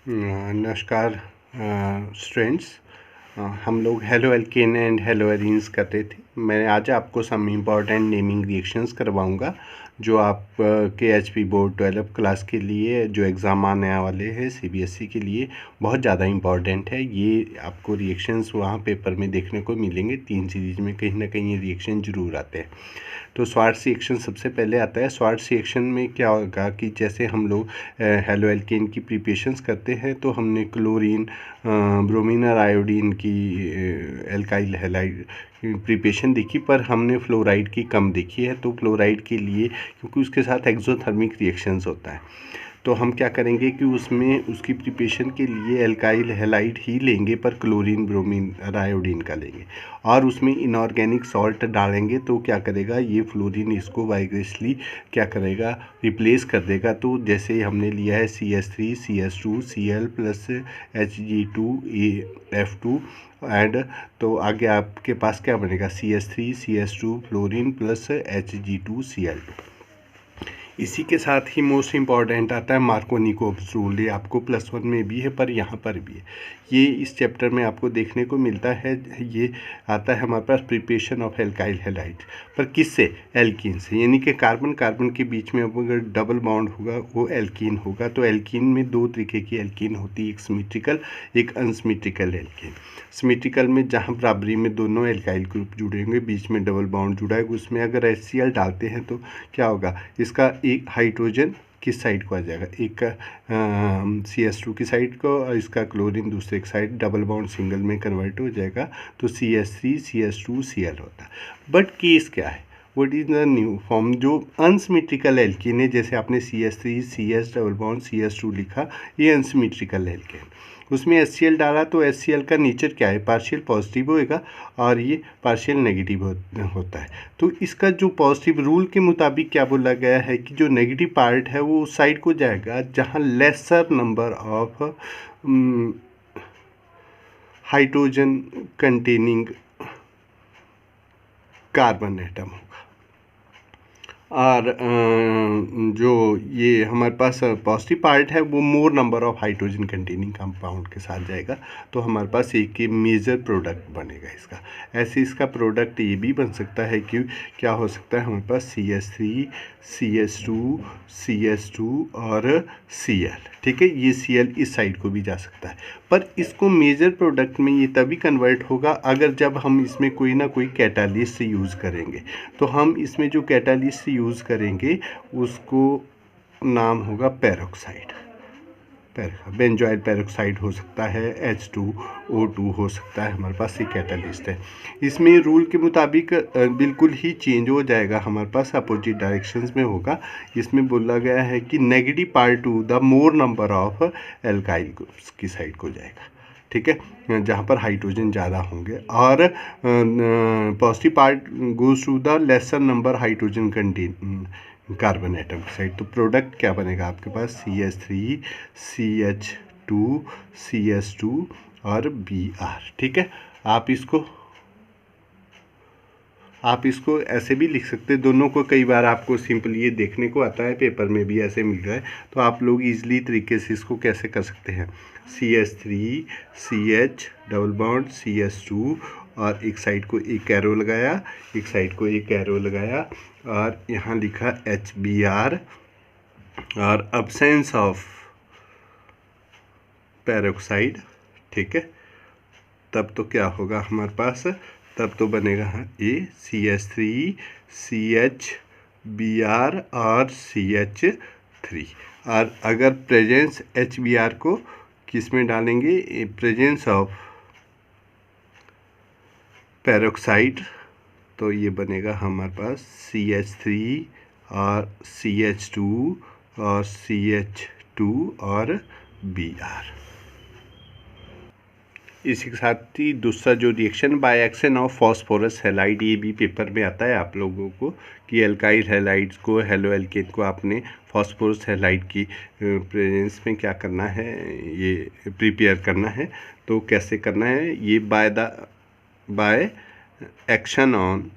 नमस्कार स्टूडेंट्स। हम लोग halo alkane and hello arenes करते थे। मैं आज आपको सम इम्पॉर्टेंट नेमिंग रिएक्शंस करवाऊंगा जो आप के एचपी बोर्ड 12 क्लास के लिए जो एग्ज़ाम आने वाले हैं सीबीएसई के लिए बहुत ज़्यादा इम्पॉर्टेंट है। ये आपको रिएक्शंस वहाँ पेपर में देखने को मिलेंगे। 3 सीरीज में कहीं ना कहीं ये रिएक्शन ज़रूर आते हैं। तो स्वार्ट्ज रिएक्शन सबसे पहले आता है। स्वार्ट्ज रिएक्शन में क्या होगा कि जैसे हम लोग हेलो एल्केन की प्रिपरेशंस करते हैं तो हमने क्लोरीन, ब्रोमीन और आयोडीन की एल्काइल हैलाइड प्रिपरेशन देखी, पर हमने फ्लोराइड की कम देखी है। तो क्लोराइड के लिए क्योंकि उसके साथ एक्सोथर्मिक रिएक्शंस होता है, तो हम क्या करेंगे कि उसमें उसकी प्रिपरेशन के लिए एल्काइल हैलाइड ही लेंगे, पर क्लोरीन, ब्रोमीन और आयोडीन का लेंगे और उसमें इनऑर्गेनिक सॉल्ट डालेंगे। तो क्या करेगा, ये फ्लोरीन इसको वाइग्रेसली क्या करेगा, रिप्लेस कर देगा। तो जैसे हमने लिया है CH3 CH2 Cl plus Hg2F2 and तो आगे आपके पास क्या बनेगा, CH3 CH2 fluorine plus Hg2Cl2। इसी के साथ ही मोस्ट इम्पॉर्टेंट आता है मार्कोनिकोव्स रूल। ये आपको +1 में भी है पर यहाँ पर भी है। ये इस चैप्टर में आपको देखने को मिलता है। ये आता है हमारे पास प्रिपरेशन ऑफ एल्काइल हैलाइड, पर किससे, एल्कीन से। यानी कि कार्बन कार्बन के बीच में अगर डबल बॉन्ड होगा वो एल्कीन होगा। तो एल्कीन में 2 तरीके की एल्कीन होती है, एक सिमेट्रिकल एक अनसिमेट्रिकल एल्कीन। सिमेट्रिकल में जहाँ बराबरी में दोनों एल्काइल ग्रुप जुड़े होंगे, बीच में डबल बॉन्ड जुड़ा है, उसमें अगर HCl डालते हैं तो क्या होगा, इसका एक हाइड्रोजन किस साइड को आ जाएगा, एक का CH2 की साइड को और इसका क्लोरीन दूसरे की साइड, डबल बॉन्ड सिंगल में कन्वर्ट हो जाएगा। तो CH3 CH2 Cl होता है। बट केस क्या है, what is the new form, जो अनसिमेट्रिकल एल्कीन है, जैसे आपने CH3 CH double bond CH2 लिखा, ये अनसिमेट्रिकल एल्कीन। उसमें HCl डाला तो HCl का नेचर क्या है, पार्शियल पॉजिटिव होएगा और ये पार्शियल नेगेटिव होता है। तो इसका जो पॉजिटिव रूल के मुताबिक क्या बोला गया है कि जो नेगेटिव पार्ट है वो उस साइड को जाएगा जहाँ laser number of hydrogen containing carbon atom होगा। और जो ये हमारे पास पॉजिटिव पार्ट है वो मोर number of hydrogen containing compound के साथ जाएगा। तो हमारे पास एक ही मेजर प्रोडक्ट बनेगा इसका। ऐसे इसका प्रोडक्ट ये भी बन सकता है कि क्या हो सकता है, हमारे पास CH3 CH2 CH2 और Cl, ठीक है। ये Cl इस साइड को भी जा सकता है, पर इसको मेजर प्रोडक्ट में ये तभी कन्वर्ट होगा अगर जब हम इसमें कोई ना कोई कैटालिस्ट यूज़ करेंगे। तो हम इसमें जो कैटालिस्ट यूज़ करेंगे उसको नाम होगा पेरोक्साइड। बेंजोइल पेरोक्साइड हो सकता है, H2O2 हो सकता है, हमारे पास ये कैटालिस्ट है। इसमें रूल के मुताबिक बिल्कुल ही चेंज हो जाएगा, हमारे पास अपोजिट डायरेक्शंस में होगा। इसमें बोला गया है कि negative part two the more number of alkyl groups की साइड को जाएगा, ठीक है, जहाँ पर हाइड्रोजन ज़्यादा होंगे। और positive part goes to the lesser number hydrogen content carbon atom की साइड। तो प्रोडक्ट क्या बनेगा आपके पास, CH3 CH2 CH2 और Br, ठीक है। आप इसको ऐसे भी लिख सकते हैं, दोनों को कई बार आपको सिंपल ये देखने को आता है, पेपर में भी ऐसे मिल रहा है। तो आप लोग इजीली तरीके से इसको कैसे कर सकते हैं, CH3 CH double bond CH2 और एक साइड को एक एरो लगाया, एक साइड को एक एरो लगाया और यहाँ लिखा HBr और अब्सेंस ऑफ पेरोक्साइड, ठीक है। तब तो क्या होगा हमारे पास, तब तो बनेगा ये CH3 CH Br और CH3। और अगर प्रेजेंस HBr को किस में डालेंगे, प्रेजेंस ऑफ पेरोक्साइड, तो ये बनेगा हमारे पास CH3 और CH2 और CH2 और Br। इसी के साथ ही दूसरा जो reaction by action of phosphorus halide, ये भी पेपर में आता है आप लोगों को कि एल्काइल हैलाइड्स को, हेलो एल्केन को आपने फॉस्फोरस हैलाइड की प्रेजेंस में क्या करना है, ये प्रिपेयर करना है। तो कैसे करना है, ये by action on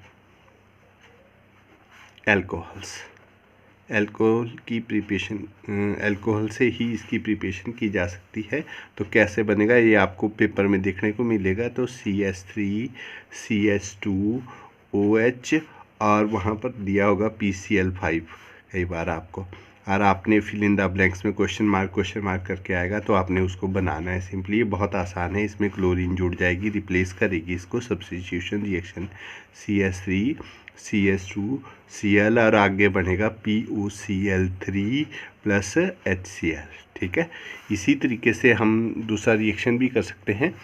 alcohols, alcohol की प्रिपरेशन, अल्कोहल से ही इसकी प्रिपरेशन की जा सकती है। तो कैसे बनेगा ये आपको पेपर में देखने को मिलेगा। तो CH3 CH2OH और वहाँ पर दिया होगा PCl5 कई बार आपको, और आपने फिल इन द ब्लैंक्स में क्वेश्चन मार्क करके आएगा, तो आपने उसको बनाना है सिंपली। ये बहुत आसान है। इसमें क्लोरीन जुड़ जाएगी, रिप्लेस करेगी इसको, सब्स्टिट्यूशन रिएक्शन CH3 CH2Cl और आगे बनेगा POCl3 प्लस HCl। ठीक है, इसी तरीके से हम दूसरा रिएक्शन भी कर सकते हैं,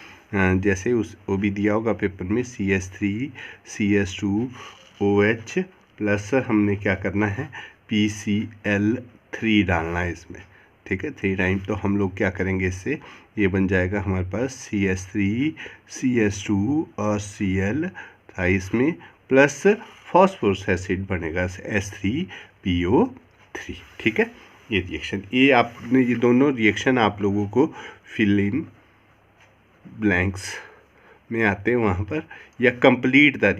जैसे वो भी दिया होगा पेपर में CH3 CH2OH प्लस हमने क्या करना है PCl3 डालना है इसमें। ठीक है, 3 टाइम। तो हम लोग क्या करेंगे इससे, ये बन जाएगा हमारे पास CH3 CH2 और Cl इसमें प्लस फॉस्फोरस एसिड बनेगा H3PO3। ठीक है, ये रिएक्शन, ये आपने ये दोनों रिएक्शन आप लोगों को फिल इन ब्लैंक्स में आते हैं वहाँ पर, या कंप्लीट द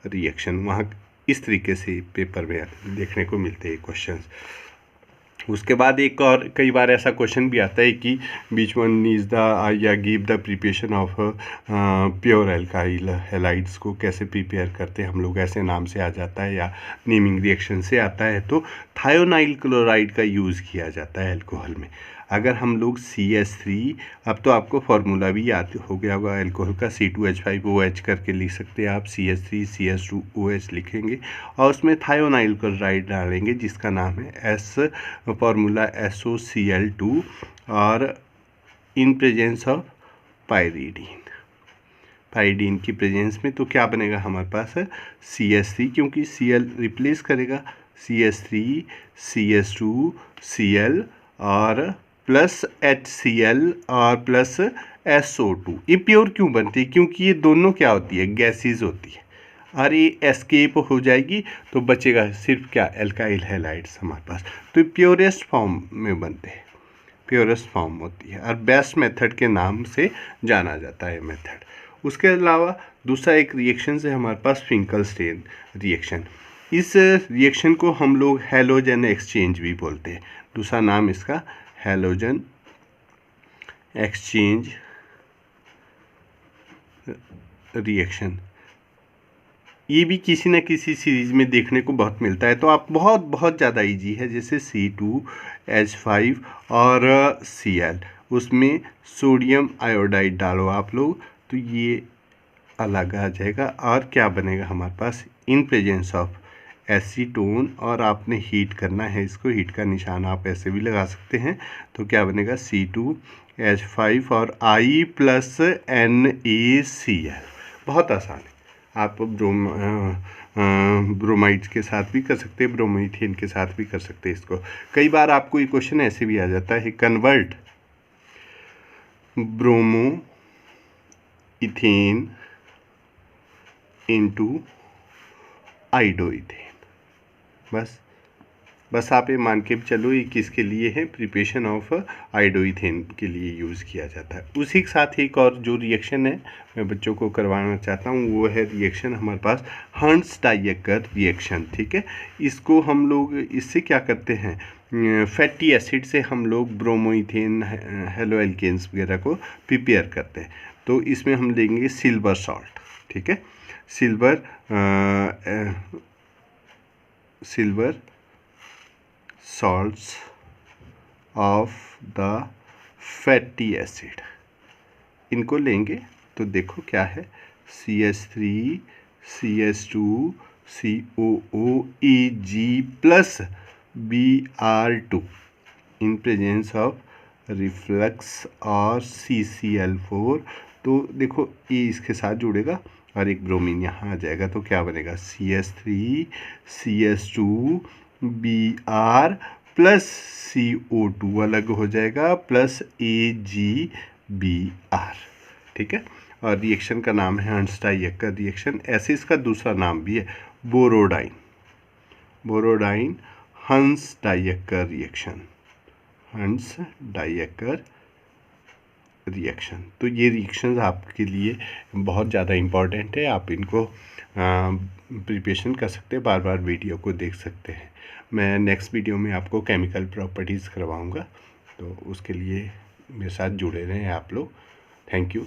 रिएक्शन वहाँ इस तरीके से पेपर में देखने को मिलते हैं क्वेश्चंस। उसके बाद एक और कई बार ऐसा क्वेश्चन भी आता है कि बीच वन इज द या give the preparation of pure alkyl halides को कैसे प्रिपेयर करते हैं हम लोग, ऐसे नाम से आ जाता है या नेमिंग रिएक्शन से आता है। तो थायोनाइल क्लोराइड का यूज़ किया जाता है अल्कोहल में। अगर हम लोग CH3, अब तो आपको फार्मूला भी याद हो गया होगा अल्कोहल का, C2H5OH करके लिख सकते हैं आप, CH3 CH2OH लिखेंगे और उसमें थायोनाइल क्लोराइड डालेंगे जिसका नाम है फार्मूला SOCl2 और इन प्रेजेंस ऑफ पाइरीडीन की प्रेजेंस में। तो क्या बनेगा हमारे पास CH3, क्योंकि Cl रिप्लेस करेगा, CH3 CH2Cl और प्लस HCl और प्लस SO2। ये प्योर क्यों बनती है, क्योंकि ये दोनों क्या होती है, गैसेज होती है, और ये एस्केप हो जाएगी तो बचेगा सिर्फ क्या, एल्काइल हैलाइड्स हमारे पास। तो ये प्योरेस्ट फॉर्म में बनते हैं, प्योरेस्ट फॉर्म होती है और बेस्ट मेथड के नाम से जाना जाता है मेथड। उसके अलावा दूसरा एक रिएक्शन है हमारे पास फिंकलस्टेन रिएक्शन। इस रिएक्शन को हम लोग हैलोजन एक्सचेंज भी बोलते हैं, दूसरा नाम इसका हैलोजन एक्सचेंज रिएक्शन। ये भी किसी न किसी सीरीज में देखने को बहुत मिलता है। तो आप बहुत ज़्यादा इजी है, जैसे C2H5 और Cl, उसमें सोडियम आयोडाइड डालो आप लोग तो ये अलग आ जाएगा। और क्या बनेगा हमारे पास, इन प्रेजेंस ऑफ एसीटोन, और आपने हीट करना है इसको, हीट का निशान आप ऐसे भी लगा सकते हैं। तो क्या बनेगा C2H5 और I प्लस NaCl। बहुत आसान है, आप ब्रोमाइड्स के साथ भी कर सकते हैं, ब्रोमीथेन के साथ भी कर सकते हैं इसको। कई बार आपको ये क्वेश्चन ऐसे भी आ जाता है, कन्वर्ट ब्रोमो इथेन इनटू आइडोइथेन। बस आप ये मान के चलो ये किसके लिए है, प्रिपरेशन ऑफ आइडोइथेन के लिए यूज़ किया जाता है। उसी के साथ एक और जो रिएक्शन है मैं बच्चों को करवाना चाहता हूँ, वो है रिएक्शन हमारे पास हर्ट्ज़-डायकर रिएक्शन। ठीक है, इसको हम लोग इससे क्या करते हैं, फैटी एसिड से हम लोग ब्रोमोइथेन हेलो एल्केन्स वगैरह को प्रिपेयर करते हैं। तो इसमें हम लेंगे सिल्वर सॉल्ट। ठीक है, silver salts of the fatty acid, इनको लेंगे तो देखो क्या है, CH3 CH2 COOEG plus Br2 in presence of reflux और CCl4। तो देखो ये इसके साथ जुड़ेगा और एक ब्रोमीन यहाँ आ जाएगा। तो क्या बनेगा, CH3 CH2 Br plus CO2 अलग हो जाएगा प्लस AgBr। ठीक है, और रिएक्शन का नाम है हर्ट्ज़-डायकर रिएक्शन। ऐसे इसका दूसरा नाम भी है बोरोडाइन हर्ट्ज़-डायकर रिएक्शन, हर्ट्ज़-डायकर रिएक्शन। तो ये रिएक्शंस आपके लिए बहुत ज़्यादा इम्पॉर्टेंट है, आप इनको प्रिपरेशन कर सकते हैं, बार बार वीडियो को देख सकते हैं। मैं नेक्स्ट वीडियो में आपको केमिकल प्रॉपर्टीज़ करवाऊँगा, तो उसके लिए मेरे साथ जुड़े रहें आप लोग। Thank you.